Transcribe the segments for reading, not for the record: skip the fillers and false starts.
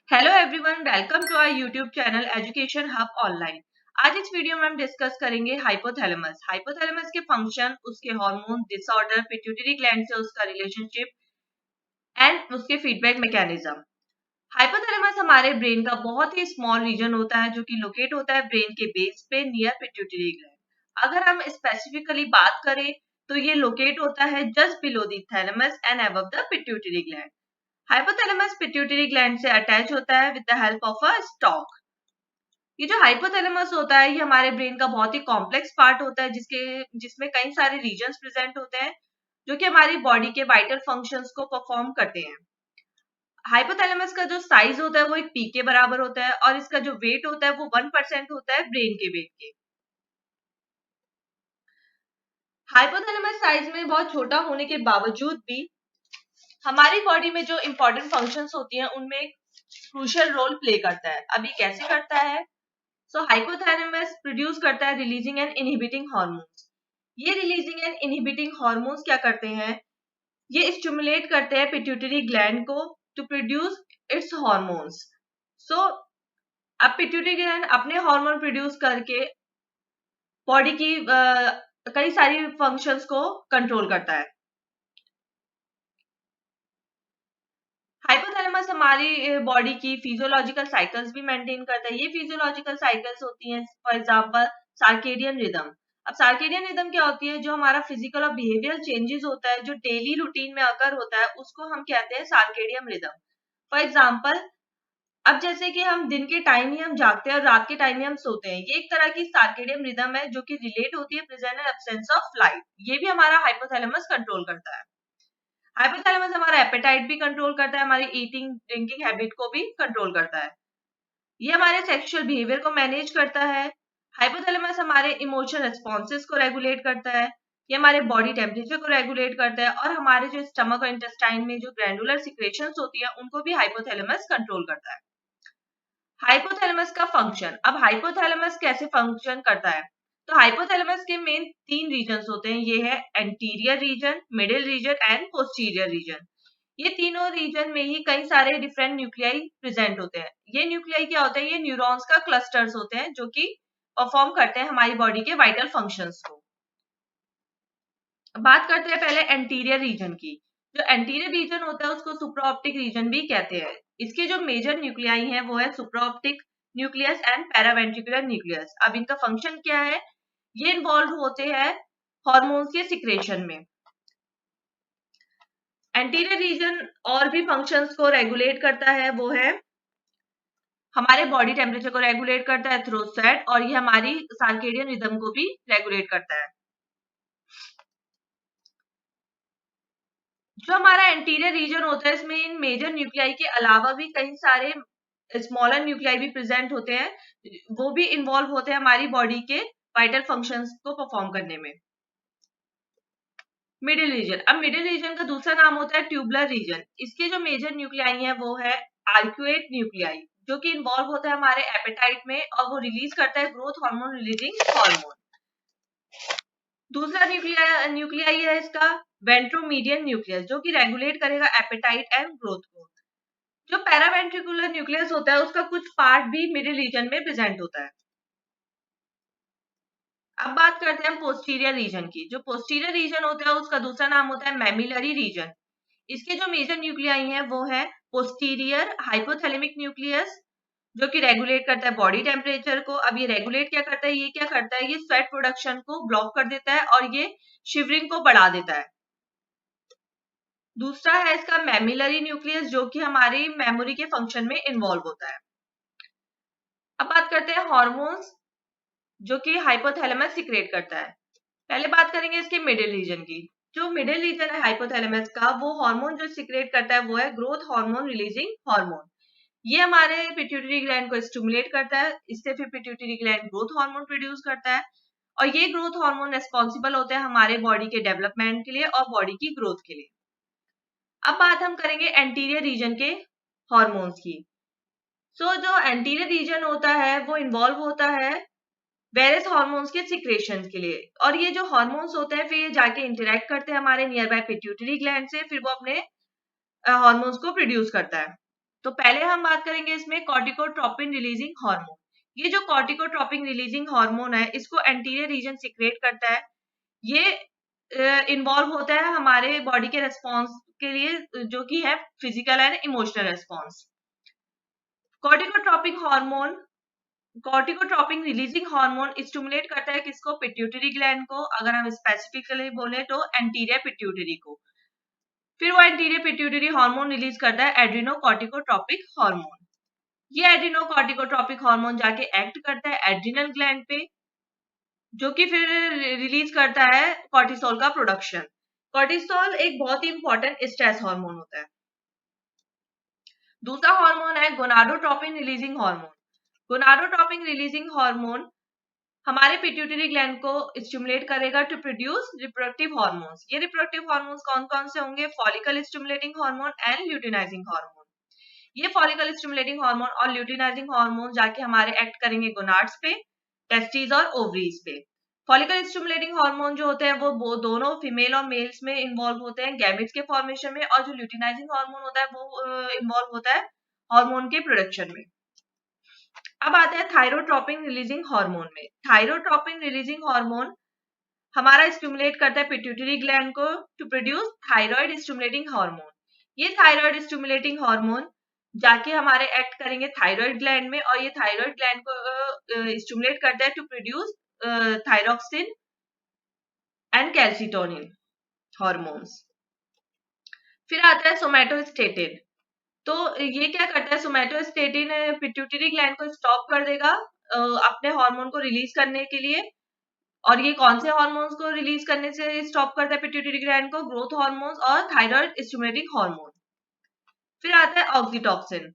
Hello everyone, welcome to our YouTube channel education hub online. आज इस वीडियो में हम डिस्कस करेंगे हाइपोथैलेमस। हाइपोथैलेमस के फंक्शन, उसके हार्मोन, डिसऑर्डर, पिट्यूटरी ग्लैंड से उसका रिलेशनशिप एंड उसके फीडबैक मैकेनिज्म। हाइपोथैलेमस हमारे ब्रेन का बहुत ही स्मॉल रीजन होता है जो कि लोकेट होता है ब्रेन के बेस पे नियर पिट्यूटरी ग्लैंड। अगर हम स्पेसिफिकली बात करें तो ये लोकेट होता है just below the thalamus and above the pituitary gland. Hypothalamus pituitary gland से अटैच होता है with the help of a stock. ये जो हाइपोथैलेमस होता है ये हमारे ब्रेन का बहुत ही कॉम्प्लेक्स पार्ट होता है जिसमें कई सारे रीजन्स प्रेजेंट होते हैं जो कि हमारी बॉडी के वाइटल फंक्शंस को परफॉर्म करते हैं। हाइपोथैलेमस का जो साइज होता है वो एक पी के बराबर होता है और इसका जो वेट होता है वो 1% होता है ब्रेन के वेट के। हाइपोथैलेमस साइज में बहुत छोटा होने के बावजूद भी हमारी बॉडी में जो इंपॉर्टेंट फंक्शंस होती हैं उनमें एक क्रूशियल रोल प्ले करता है। अब ये कैसे करता है? सो हाइपोथैलेमस प्रोड्यूस करता है रिलीजिंग एंड इनहिबिटिंग हार्मोन्स। ये रिलीजिंग एंड इनहिबिटिंग हार्मोन्स क्या करते हैं? ये स्टिमुलेट करते हैं पिट्यूटरी ग्लैंड को टू प्रोड्यूस इट्स हार्मोन्स। सो अब पिट्यूटरी ग्लैंड अपने हार्मोन प्रोड्यूस करके बॉडी की कई सारी फंक्शंस को कंट्रोल करता है। हाइपोथैलेमस हमारी बॉडी की फिजियोलॉजिकल साइकिल्स भी मेंटेन करता है। ये फिजियोलॉजिकल साइकिल्स होती हैं फॉर एग्जांपल सर्केडियन रिदम। अब सर्केडियन रिदम क्या होती है? जो हमारा फिजिकल और बिहेवियरल चेंजेस होता है जो डेली रूटीन में अकर होता है उसको हम कहते हैं सर्केडियन रिदम। फॉर एग्जांपल अब जैसे कि हम दिन के टाइम ही हम जागते हैं और रात के टाइम ही हम सोते हैं, ये एक तरह की सर्केडियन रिदम है जो कि रिलेट होती है present and absence of light. ये भी हमारा हाइपोथैलेमस कंट्रोल करता है। हाइपोथैलेमस हमारा एपेटाइट भी कंट्रोल करता है, हमारी ईटिंग ड्रिंकिंग हैबिट को भी कंट्रोल करता है। ये हमारे सेक्सुअल बिहेवियर को मैनेज करता है। हाइपोथैलेमस हमारे इमोशनल रिस्पॉन्सेस को रेगुलेट करता है। ये हमारे बॉडी टेम्परेचर को रेगुलेट करता है और हमारे जो स्टमक और इंटेस्टाइन में जो ग्लैंडुलर सिक्रेशंस होती है उनको भी हाइपोथैलेमस कंट्रोल करता है। हाइपोथैलेमस का फंक्शन। अब हाइपोथैलेमस कैसे फंक्शन करता है? तो हाइपोथैलेमस के मेन 3 रीजन होते हैं। ये है anterior region, middle region and posterior region. ये तीनों रीजन में ही कई सारे डिफरेंट न्यूक्लियाई प्रेजेंट होते हैं। ये न्यूक्लियाई क्या होते हैं? ये न्यूरॉन्स का क्लस्टर्स होते हैं जो कि परफॉर्म करते हैं हमारी बॉडी के वाइटल फंक्शंस को। बात करते हैं पहले एंटीरियर रीजन की। जो एंटीरियर रीजन होता है उसको सुप्राऑप्टिक रीजन भी कहते हैं। इसके जो मेजर न्यूक्लियाई हैं वो है supraoptic nucleus and paraventricular nucleus. अब इनका फंक्शन क्या है? ये इन्वॉल्व होते हैं हार्मोन्स के सिक्रेशन में। एंटीरियर रीजन और भी फंक्शंस को रेगुलेट करता है, वो है हमारे बॉडी टेम्परेचर को रेगुलेट करता है थ्रू स्वेट और ये हमारी सर्केडियन रिदम को भी रेगुलेट करता है। जो हमारा एंटीरियर रीजन होता है इसमें इन मेजर न्यूक्लियाई के अलावा भी कई सारे स्मॉलर न्यूक्लियाई भी प्रेजेंट होते हैं, वो भी इन्वॉल्व होते हैं हमारी बॉडी के वाइटल फंक्शंस को परफॉर्म करने में। Middle region. अब मिडिल रीजन का दूसरा नाम होता है ट्यूबुलर रीजन। इसके जो मेजर न्यूक्लियाई है वो है आर्क्यूएट न्यूक्लियाई जो कि इन्वॉल्व होता है हमारे एपेटाइट में और वो रिलीज करता है ग्रोथ हार्मोन रिलीजिंग हार्मोन। दूसरा न्यूक्लियाई है इसका वेंट्रोमीडियन न्यूक्लियस जो कि रेगुलेट करेगा एपेटाइट एंड ग्रोथ को। जो पैरावेंट्रिकुलर न्यूक्लियस होता है उसका कुछ पार्ट भी मिडिल रीजन में प्रेजेंट होता है। अब बात करते हैं पोस्टीरियर रीजन की। जो पोस्टीरियर रीजन होता है उसका दूसरा नाम होता है मैमिलरी रीजन। इसके जो मेजर न्यूक्लियाई हैं वो है पोस्टीरियर हाइपोथैलेमिक न्यूक्लियस जो कि रेगुलेट करता है बॉडी टेम्परेचर को। अब ये रेगुलेट क्या करता है? ये क्या करता है? ये स्वेट प्रोडक्शन को ब्लॉक कर देता है और ये शिवरिंग को बढ़ा देता है। दूसरा है इसका मैमिलरी न्यूक्लियस जो कि हमारी मेमोरी के फंक्शन में इन्वॉल्व होता है। अब बात करते हैं हार्मोन्स जो कि हाइपोथैलेमस सिक्रेट करता है। पहले बात करेंगे इसके मिडिल रीजन की। जो मिडिल रीजन है हाइपोथैलेमस का वो हार्मोन जो सिक्रेट करता है वो है ग्रोथ हार्मोन रिलीजिंग हार्मोन। ये हमारे पिट्यूटरी ग्लैंड को स्टिमुलेट करता है, इससे फिर pituitary gland growth hormone produce करता है और ये ग्रोथ हार्मोन रेस्पॉन्सिबल होते हैं हमारे बॉडी के डेवलपमेंट के लिए और बॉडी की ग्रोथ के लिए। अब बात हम करेंगे एंटीरियर रीजन के हार्मोन्स की। जो एंटीरियर रीजन होता है वो इन्वॉल्व होता है वेरियस हार्मोन्स के सिक्रेशन के लिए और ये जो हार्मोन्स होते हैं फिर ये जाके इंटरेक्ट करते हैं हमारे नियर बाय पिट्यूटरी ग्लैंड से, फिर वो अपने हार्मोन्स को प्रोड्यूस करता है। तो पहले हम बात करेंगे इसमें कॉर्टिकोट्रोपिन रिलीजिंग हार्मोन। ये जो कॉर्टिकोट्रोपिन रिलीजिंग हार्मोन है, इसको एंटीरियर रीजन सिक्रेट करता है। ये इन्वॉल्व होता है हमारे बॉडी के रेस्पॉन्स के लिए, जो कि है physical and emotional response. Corticotropic hormone, corticotropin releasing hormone stimulate करता है किसको? पिट्यूटरी ग्लैंड को। अगर हम स्पेसिफिकली बोले तो एंटीरियर पिट्यूटरी को। फिर वो एंटीरियर पिट्यूटरी हार्मोन रिलीज करता है एड्रिनोकॉर्टिकोट्रोपिक हार्मोन। ये एड्रिनोकॉर्टिकोट्रोपिक हार्मोन जाके एक्ट करता है एड्रिनल ग्लैंड पे, जो कि फिर रिलीज करता है कॉर्टिसोल का प्रोडक्शन। कॉर्टिसोल एक बहुत ही इंपॉर्टेंट स्ट्रेस हार्मोन होता है। दूसरा हार्मोन है gonadotropin releasing hormone. Gonadotropin releasing hormone हमारे पिट्यूटरी ग्लैंड को स्टिमुलेट करेगा टू प्रोड्यूस रिप्रोडक्टिव हार्मोन्स। ये रिप्रोडक्टिव हार्मोन्स कौन कौन से होंगे? Follicle stimulating hormone and luteinizing hormone. ये फॉलिकल स्टिमुलेटिंग हार्मोन और ल्यूटिनाइजिंग हार्मोन जाके हमारे एक्ट करेंगे गोनाड्स पे, टेस्टिस और ओवरीज पे। फॉलिकल स्टिमुलेटिंग हार्मोन जो होते हैं वो दोनों फीमेल और मेल्स में इन्वॉल्व होते हैं गैमेट्स के फॉर्मेशन में, और जो ल्यूटिनाइजिंग हार्मोन होता है वो इन्वॉल्व होता है हार्मोन के प्रोडक्शन में। अब आते हैं थायरोट्रोपिन रिलीजिंग हार्मोन में। थायरोट्रोपिन रिलीजिंग हार्मोन हमारा स्टिमुलेट करता है पिट्यूटरी ग्लैंड को to produce thyroid stimulating hormone. ये थायराइड स्टिमुलेटिंग हार्मोन जाके हमारे एक्ट करेंगे थायराइड ग्लैंड में, और ये थायराइड ग्लैंड को स्टिमुलेट करता है to produce thyroxine and calcitonin hormones. फिर आता है सोमैटोस्टेटिन। तो ये क्या करता है? सोमैटोस्टेटिन पिट्यूटरी ग्लैंड को स्टॉप कर देगा अपने हार्मोन को रिलीज करने के लिए। और ये कौन से हार्मोन्स को रिलीज करने से स्टॉप करता है पिट्यूटरी ग्लैंड को? ग्रोथ हार्मोन्स और थायराइड स्टिमुलेटिंग हार्मोन। फिर आता है ऑक्सीटॉक्सिन।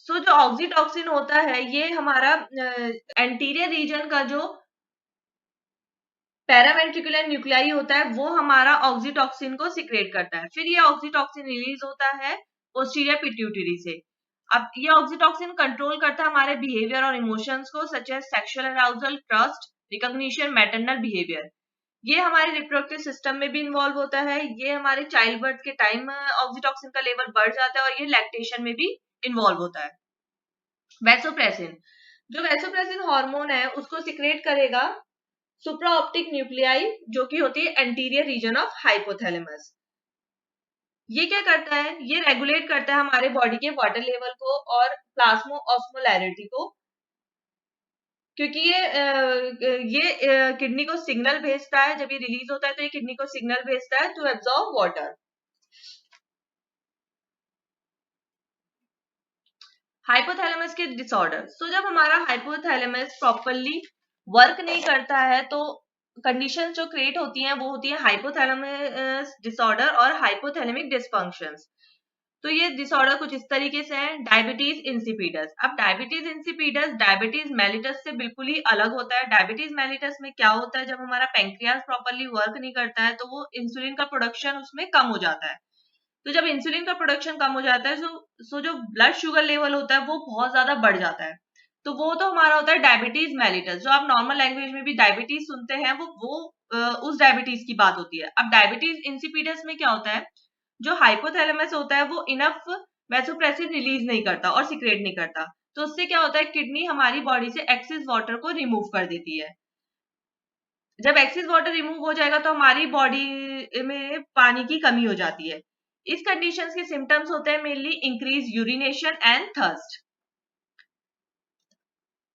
जो ऑक्सीटॉक्सिन होता है ये हमारा एंटीरियर रीजन का जो पैरावेंट्रिकुलर न्यूक्लियाई होता है वो हमारा ऑक्सीटॉक्सिन को सिक्रेट करता है। फिर ये ऑक्सीटॉक्सिन रिलीज होता है पोस्टीरियर पिट्यूटरी से। अब ये ऑक्सीटॉक्सिन कंट्रोल करता है हमारे बिहेवियर और इमोशंस को, such as sexual arousal, trust, recognition, maternal behaviour. ये हमारे रिप्रोडक्टिव सिस्टम में भी इन्वॉल्व होता है। ये हमारे चाइल्ड बर्थ के टाइम ऑक्सीटॉक्सिन का लेवल बढ़ जाता है, और ये लैक्टेशन में भी इन्वॉल्व होता है। वैसोप्रेसिन, जो वैसोप्रेसिन हार्मोन है उसको सिक्रेट करेगा सुप्राऑप्टिक न्यूक्लियाई, जो कि होती है एंटीरियर रीजन ऑफ हाइपोथैलेमस। ये क्या करता है? ये रेगुलेट करता है हमारे बॉडी के वाटर लेवल को और प्लाज्मो ऑस्मोलैरिटी को, क्योंकि ये किडनी को सिग्नल भेजता है। जब ये रिलीज होता है तो ये किडनी को सिग्नल भेजता है टू एब्जॉर्ब वाटर। हाइपोथैलेमस के डिसऑर्डर। तो जब हमारा हाइपोथैलेमस प्रॉपरली वर्क नहीं करता है तो कंडीशन जो क्रिएट होती हैं वो होती है हाइपोथैलेमस डिसऑर्डर और हाइपोथैलेमिक डिसफंक्शंस। तो ये डिसऑर्डर कुछ इस तरीके से है। Diabetes insipidus. अब डायबिटीज इंसिपिडस डायबिटीज मेलिटस से बिल्कुल ही अलग होता है। डायबिटीज मेलिटस में क्या होता है? जब हमारा पैंक्रियाज प्रॉपरली वर्क नहीं करता है तो वो इंसुलिन का प्रोडक्शन उसमें कम हो जाता है। तो जब इंसुलिन का प्रोडक्शन कम हो जाता है सो जो ब्लड शुगर लेवल होता है वो बहुत ज्यादा बढ़ जाता है। तो वो तो हमारा होता है डायबिटीज मेलिटस। जो आप नॉर्मल लैंग्वेज में भी डायबिटीज सुनते हैं वो उस डायबिटीज की बात होती है। अब डायबिटीज इंसिपिडस में क्या होता है? जो हाइपोथैलेमस होता है वो इनफ वैसोप्रेसिन रिलीज नहीं करता और सिक्रेट नहीं करता। तो उससे क्या होता है? किडनी हमारी बॉडी से एक्सेस वाटर को रिमूव कर देती है। जब एक्सेस वाटर रिमूव हो जाएगा तो हमारी बॉडी में पानी की कमी हो जाती है। इस कंडीशंस के सिम्टम्स होते हैं mainly increase urination and thirst.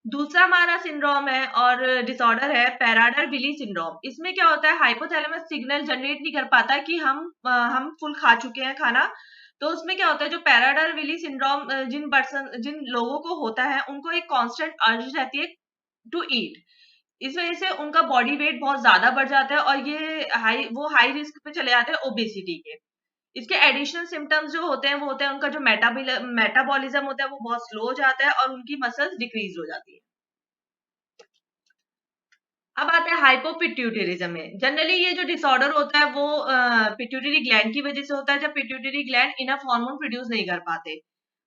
दूसरा हमारा सिंड्रोम है और डिसऑर्डर है पैराडर विली सिंड्रोम। इसमें क्या होता है? हाइपोथैलेमस सिग्नल जनरेट नहीं कर पाता कि हम फुल खा चुके हैं खाना। तो उसमें क्या होता है? जो पैराडर विली सिंड्रोम जिन लोगों को होता है उनको एक कांस्टेंट अर्ज रहती है टू ईट। इस वजह से उनका बॉडी वेट बहुत ज्यादा बढ़ जाता है और ये वो हाई रिस्क पे चले जाते हैं ओबेसिटी के। इसके एडिशनल सिम्टम्स जो होते हैं वो होते हैं उनका जो मेटाबॉलिज्म होता है वो बहुत स्लो हो जाता है और उनकी मसल्स डिक्रीज हो जाती है। अब आता है हाइपोपिट्यूटरिज्म में। जनरली ये जो डिसऑर्डर होता है वो पिट्यूटरी ग्लैंड की वजह से होता है, जब pituitary gland enough hormone produce नहीं कर पाते।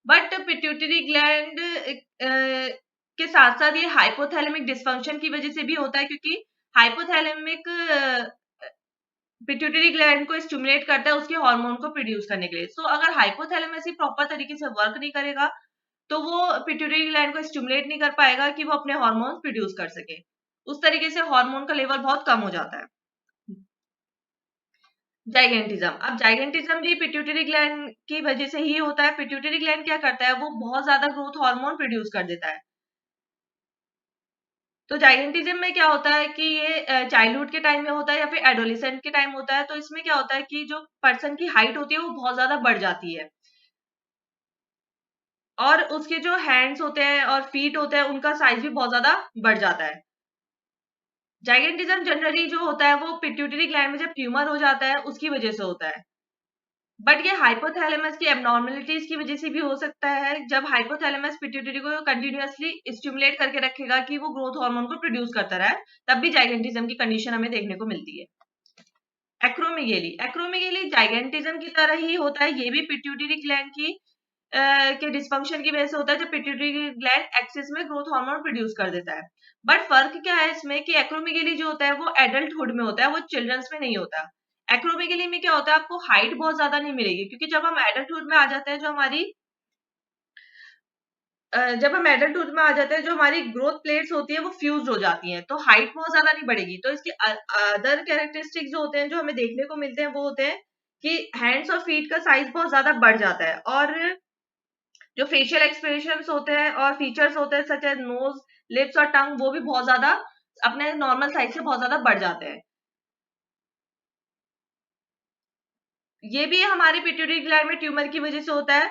बट पिट्यूटरी ग्लैंड के साथ साथ ये हाइपोथैलेमिक डिसफंक्शन की वजह से भी होता है, क्योंकि हाइपोथैलेमिक पिट्यूटरी ग्लैंड को स्टिमुलेट करता है उसके हार्मोन को प्रोड्यूस करने के लिए। सो अगर हाइपोथैलेमस ही प्रॉपर तरीके से वर्क नहीं करेगा तो वो पिट्यूटरी ग्लैंड को स्टिमुलेट नहीं कर पाएगा कि वो अपने हार्मोन प्रोड्यूस कर सके। उस तरीके से हार्मोन का लेवल बहुत कम हो जाता है। जाइगेंटिज्म, अब जाइगेंटिज्म भी पिट्यूटरी ग्लैंड की वजह से ही होता है। पिट्यूटरी ग्लैंड क्या करता है, वो बहुत ज्यादा ग्रोथ हार्मोन प्रोड्यूस कर देता है। तो जाइगेंटिज्म में क्या होता है कि ये चाइल्डहुड के टाइम में होता है या फिर एडोलेसेंट के टाइम होता है। तो इसमें क्या होता है कि जो पर्सन की हाइट होती है वो बहुत ज्यादा बढ़ जाती है और उसके जो हैंड्स होते हैं और फीट होते हैं उनका साइज भी बहुत ज्यादा बढ़ जाता है। जाइगेंटिज्म जनरली जो होता है वो पिट्यूटरी ग्लैंड में जब ट्यूमर हो जाता है उसकी वजह से होता है। बट ये हाइपोथैलेमस की एबनॉर्मलिटीज की वजह से भी हो सकता है। जब हाइपोथैलेमस पिट्यूटरी को कंटिन्यूअसली स्टिमुलेट करके रखेगा कि वो ग्रोथ हार्मोन को प्रोड्यूस करता रहे, तब भी जाइगेंटिज्म की कंडीशन हमें देखने को मिलती है। एक्रोमेगेली, एक्रोमेगेली जाइगेंटिज्म की तरह ही होता है। ये भी पिट्यूटरी ग्लैंड की के डिस्फंक्शन की वजह से होता है जब पिट्यूटरी ग्लैंड एक्सेस में ग्रोथ हार्मोन प्रोड्यूस कर देता है। बट फर्क क्या है इसमें कि एक्रोमेगेली जो होता है वो एडल्टहुड में होता है, वो चिल्ड्रंस में नहीं होता। एक्रोमेगेली में क्या होता है, आपको हाइट बहुत ज्यादा नहीं मिलेगी क्योंकि जब हम एडल्टहुड में आ जाते हैं जब हम एडल्टहुड में आ जाते हैं जो हमारी ग्रोथ प्लेट्स होती है वो फ्यूज हो जाती हैं, तो हाइट बहुत ज्यादा नहीं बढ़ेगी। तो इसके अदर कैरेक्टरिस्टिक जो होते हैं जो हमें देखने को मिलते हैं वो होते हैं कि हैंड्स और फीट का साइज बहुत ज्यादा बढ़ जाता है और जो फेशियल एक्सप्रेशंस होते हैं और फीचर्स होते हैं सच एज नोज, लिप्स और टंग, वो भी बहुत ज्यादा अपने नॉर्मल साइज से बहुत ज्यादा बढ़ जाते हैं। ये भी हमारे पिट्यूटरी ग्लैंड में ट्यूमर की वजह से होता है,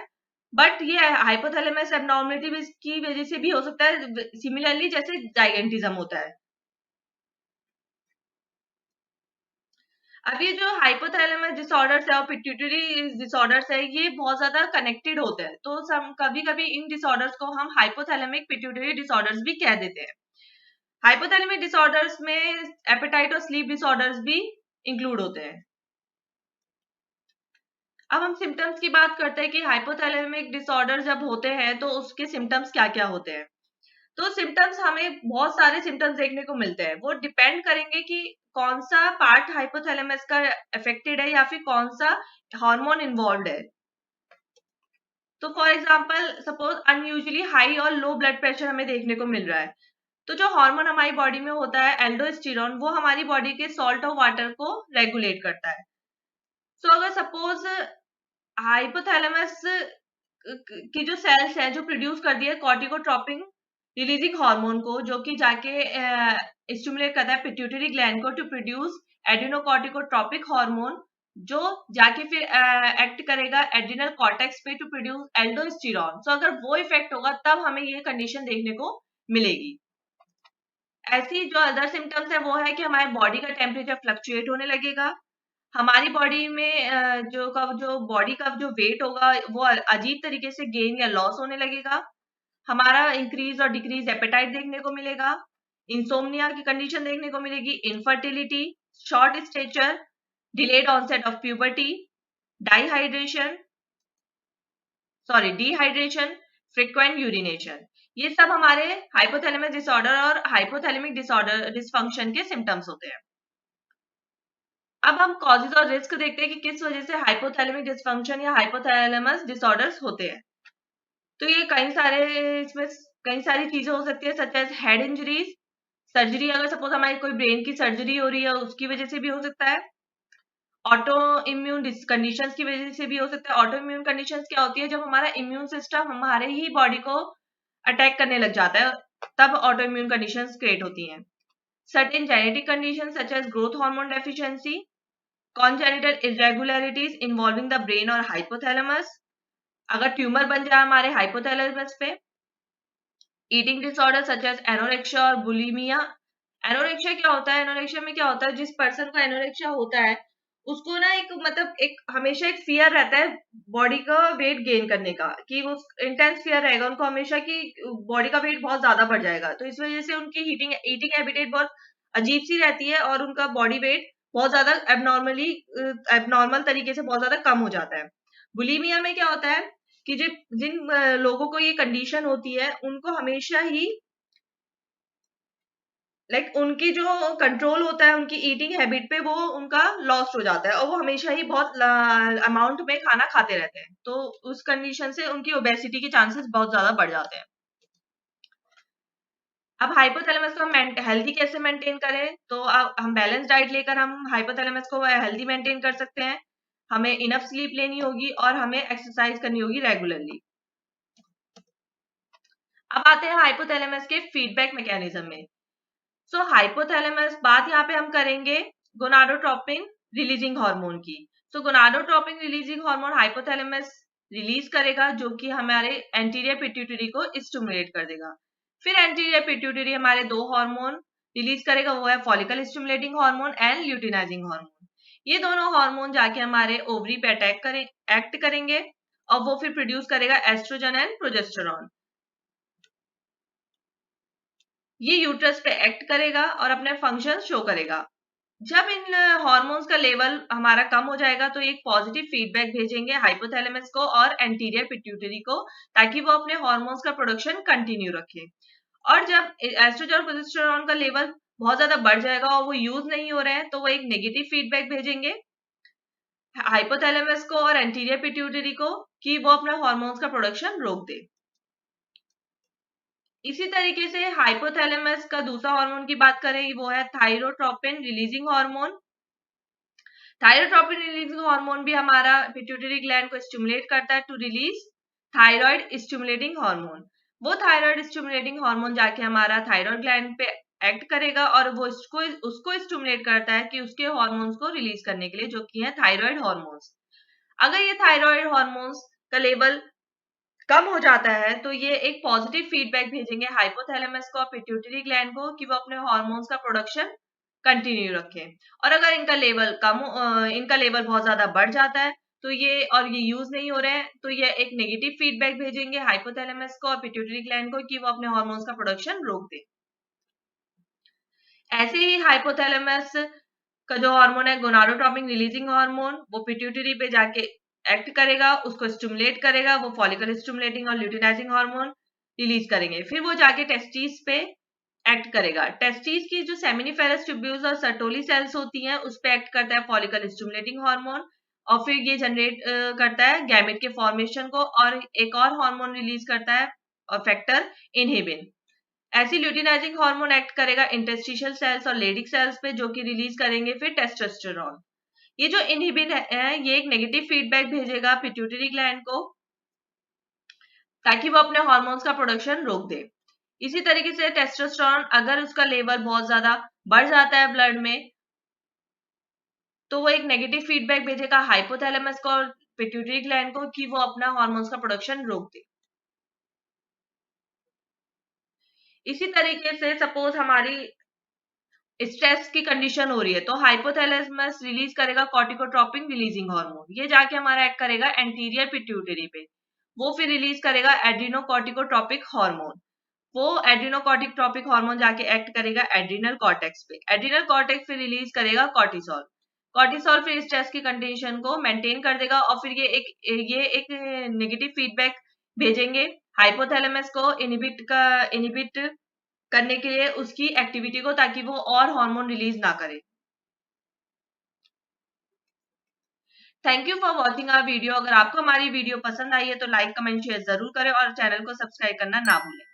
बट ये हाइपोथैलेमस एबनॉर्मलिटी की वजह से भी हो सकता है, सिमिलरली जैसे जाइगेंटिज्म होता है। अब ये जो हाइपोथैलेमस डिसऑर्डर्स है और पिट्यूटरी डिसऑर्डर्स है ये बहुत ज्यादा कनेक्टेड होते हैं। तो सम कभी कभी इन डिसऑर्डर्स को हम हाइपोथैलेमिक पिट्यूटरी डिसऑर्डर्स भी कह देते हैं। हाइपोथैलेमिक डिसऑर्डर्स में एपेटाइट और स्लीप डिसऑर्डर्स भी इंक्लूड होते हैं। अब हम सिम्टम्स की बात करते हैं कि हाइपोथैलेमिक डिसऑर्डर जब होते हैं तो उसके सिम्टम्स क्या क्या होते हैं। तो सिम्टम्स हमें बहुत सारे सिम्टम्स देखने को मिलते हैं, वो डिपेंड करेंगे कि कौन सा पार्ट हाइपोथैलेमस का अफेक्टेड है या फिर कौन सा हार्मोन इन्वॉल्व है। तो for example suppose unusually high और लो ब्लड प्रेशर हमें देखने को मिल रहा है, तो जो हार्मोन हमारी बॉडी में होता है एल्डोस्टेरोन, वो हमारी बॉडी के सॉल्ट और वाटर को रेगुलेट करता है। सो अगर सपोज हाइपोथैलेमस की जो सेल्स है जो प्रोड्यूस कर दिया कॉर्टिकोट्रोपिन रिलीजिंग हार्मोन को, जो कि जाके स्टिमुलेट करता है पिट्यूटरी ग्लैंड को टू प्रोड्यूस एड्रिनोकॉर्टिकोट्रोपिक हार्मोन, जो जाके फिर एक्ट करेगा एड्रिनल कॉर्टेक्स पे टू प्रोड्यूस एल्डोस्टेरोन। सो अगर वो इफेक्ट होगा तब हमें ये कंडीशन देखने को मिलेगी। ऐसी जो अदर सिम्टम्स है वो है कि हमारे बॉडी का टेम्परेचर फ्लक्चुएट होने लगेगा, हमारी बॉडी में जो बॉडी का जो वेट होगा वो अजीब तरीके से गेन या लॉस होने लगेगा, हमारा इंक्रीज और डिक्रीज एपेटाइट देखने को मिलेगा, इंसोम्निया की कंडीशन देखने को मिलेगी, infertility, short stature, delayed onset of puberty, dihydration dehydration, frequent urination, ये सब हमारे हाइपोथैलेमिक डिसऑर्डर और हाइपोथैलेमिक डिसऑर्डर डिसफंक्शन के सिम्टम्स होते हैं। अब हम कॉजेज और रिस्क देखते हैं कि किस वजह से हाइपोथैलेमिक डिसफंक्शन या हाइपोथैलेमस डिसऑर्डर्स होते हैं। तो ये इसमें कई सारी चीजें हो सकती है such as head injuries, surgery, अगर सपोज हमारी कोई ब्रेन की सर्जरी हो रही है उसकी वजह से भी हो सकता है। ऑटो इम्यून कंडीशंस की वजह से भी हो सकता है। ऑटो इम्यून कंडीशंस क्या होती है, जब हमारा इम्यून सिस्टम हमारे ही बॉडी को अटैक करने लग जाता है, तब ऑटो इम्यून कंडीशंस क्रिएट होती हैं। Certain genetic condition such as growth hormone deficiency, congenital irregularities involving the brain और hypothalamus, अगर ट्यूमर बन जाए हमारे हाइपोथैलेमस पे, eating disorder such as anorexia और बुलिमिया। एनोरेक्शिया क्या होता है, एनोरेक्शिया में क्या होता है, जिस पर्सन को एनोरेक्शिया होता है उसको ना एक मतलब एक हमेशा एक फियर रहता है बॉडी का वेट गेन करने का, कि वो इंटेंस फियर रहेगा उनको हमेशा कि बॉडी का वेट बहुत ज्यादा बढ़ जाएगा। तो इस वजह से उनकी ईटिंग हैबिटेट बहुत अजीब सी रहती है और उनका बॉडी वेट बहुत ज्यादा एबनॉर्मल तरीके से बहुत ज्यादा कम हो जाता है। बुलिमिया में क्या होता है कि जिन लोगों को ये कंडीशन होती है उनको हमेशा ही उनकी जो कंट्रोल होता है उनकी ईटिंग हैबिट पे, वो उनका लॉस्ट हो जाता है और वो हमेशा ही बहुत अमाउंट में खाना खाते रहते हैं, तो उस कंडीशन से उनकी ओबेसिटी के चांसेस बहुत ज्यादा बढ़ जाते हैं। अब हाइपोथैलेमस को हम हेल्दी कैसे मेंटेन करें, तो अब हम बैलेंस डाइट लेकर हम हाइपोथैलेमस को हेल्दी मेंटेन कर सकते हैं। हमें इनफ स्लीप लेनी होगी और हमें एक्सरसाइज करनी होगी रेगुलरली। अब आते हैं हाइपोथैलेमस के फीडबैक मैकेनिज्म में। सो हाइपोथैलेमस, बात यहाँ पे हम करेंगे गोनाडोट्रोपिन रिलीजिंग हार्मोन की। So gonadotropin releasing hormone hypothalamus release करेगा, जो कि हमारे एंटीरियर पिट्यूटरी को स्टिमुलेट कर देगा। फिर एंटीरियर पिट्यूटरी हमारे दो हार्मोन रिलीज करेगा, वो है follicle stimulating hormone and luteinizing hormone. ये दोनों हार्मोन जाके हमारे ओवरी पे एक्ट करेंगे और वो फिर प्रोड्यूस करेगा एस्ट्रोजन एंड प्रोजेस्टेरॉन। ये यूट्रस पे एक्ट करेगा और अपने फंक्शन शो करेगा। जब इन हार्मोन्स का लेवल हमारा कम हो जाएगा तो एक पॉजिटिव फीडबैक भेजेंगे हाइपोथैलेमस को और एंटीरियर पिट्यूटरी को, ताकि वो अपने हार्मोन्स का प्रोडक्शन कंटिन्यू रखे। और जब एस्ट्रोजन प्रोजेस्टेरॉन का लेवल बहुत ज्यादा बढ़ जाएगा और वो यूज नहीं हो रहे हैं, तो वो एक नेगेटिव फीडबैक भेजेंगे हाइपोथैलेमस को और एंटीरियर पिट्यूटरी को कि वो अपने हार्मोन्स का प्रोडक्शन रोक दे। इसी तरीके से हाइपोथैलेमस का दूसरा हार्मोन की बात करें, वो है thyrotropin releasing hormone. Thyrotropin releasing hormone भी हमारा पिट्यूटरी ग्लैंड को स्टिमुलेट करता है to release thyroid stimulating hormone. वो थायराइड स्टिमुलेटिंग हार्मोन जाके हमारा थायराइड ग्लैंड पे एक्ट करेगा और वो उसको स्टिमुलेट करता है कि उसके हार्मोन्स को रिलीज करने के लिए, जो कि है थायराइड हार्मोन्स। अगर ये थायराइड हार्मोन्स का लेवल कम हो जाता है तो ये एक पॉजिटिव फीडबैक भेजेंगे हाइपोथैलेमस को और पिट्यूटरी ग्लैंड को कि वो अपने हार्मोन्स का प्रोडक्शन कंटिन्यू रखें। और अगर इनका लेवल बहुत ज्यादा बढ़ जाता है तो ये यूज नहीं हो रहे हैं, तो ये एक नेगेटिव फीडबैक भेजेंगे हाइपोथैलेमस को और पिट्यूटरी ग्लैंड को कि वो अपने हार्मोन्स का प्रोडक्शन रोक दे। ऐसे ही हाइपोथैलेमस का जो हार्मोन है गोनाडोट्रोपिन रिलीजिंग हार्मोन, वो पिट्यूटरी पे जाके एक्ट करेगा, उसको स्टिमुलेट करेगा, वो फॉलिकल स्टिमुलेटिंग और ल्यूटिनाइजिंग हार्मोन रिलीज करेंगे। फिर वो जाके टेस्टिस पे एक्ट करेगा। टेस्टिस की जो सेमिनिफेरस ट्यूब्यूल्स और सर्टोली सेल्स होती हैं उस पे एक्ट करता है फॉलिकल स्टिमुलेटिंग हार्मोन और फिर ये जनरेट करता है गैमेट के फॉर्मेशन को और एक और हार्मोन रिलीज करता है फैक्टर इनहिबिन। ऐसी ल्यूटिनाइजिंग हार्मोन एक्ट करेगा इंटरस्टिशियल सेल्स और लेडिक सेल्स पे, जो कि रिलीज करेंगे फिर टेस्टोस्टेरोन। ये जो इनहिबिन है ये एक नेगेटिव फीडबैक भेजेगा पिट्यूटरी ग्लैंड को ताकि वो अपने हार्मोन्स का प्रोडक्शन रोक दे। इसी तरीके से टेस्टोस्टेरोन अगर उसका लेवल बहुत ज्यादा बढ़ जाता है ब्लड में, तो वो एक नेगेटिव फीडबैक भेजेगा हाइपोथैलेमस को और पिट्यूटरी ग्लैंड को कि वो अपना हार्मोन्स का प्रोडक्शन रोक दे। इसी तरीके से सपोज हमारी स्ट्रेस की कंडीशन हो रही है तो हाइपोथैलेमस रिलीज करेगा कॉर्टिकोट्रोपिन रिलीजिंग हार्मोन। ये जाके हमारा एक्ट करेगा एंटीरियर पिट्यूटरी पे, वो फिर रिलीज करेगा एड्रिनोकॉर्टिकोट्रोपिक हार्मोन। वो एड्रिनोकॉर्टिकोट्रोपिक हार्मोन जाके एक्ट करेगा एड्रिनल कॉर्टेक्स पे। एड्रिनल कॉर्टेक्स फिर रिलीज करेगा कॉर्टिसोल। कॉर्टिसोल फिर स्ट्रेस की कंडीशन को मेंटेन कर देगा और फिर ये एक नेगेटिव फीडबैक भेजेंगे हाइपोथैलेमस को इनिबिट करने के लिए उसकी एक्टिविटी को, ताकि वो और हार्मोन रिलीज ना करे। Thank you for watching our video. अगर आपको हमारी वीडियो पसंद आई है तो लाइक कमेंट शेयर जरूर करें और चैनल को सब्सक्राइब करना ना भूलें।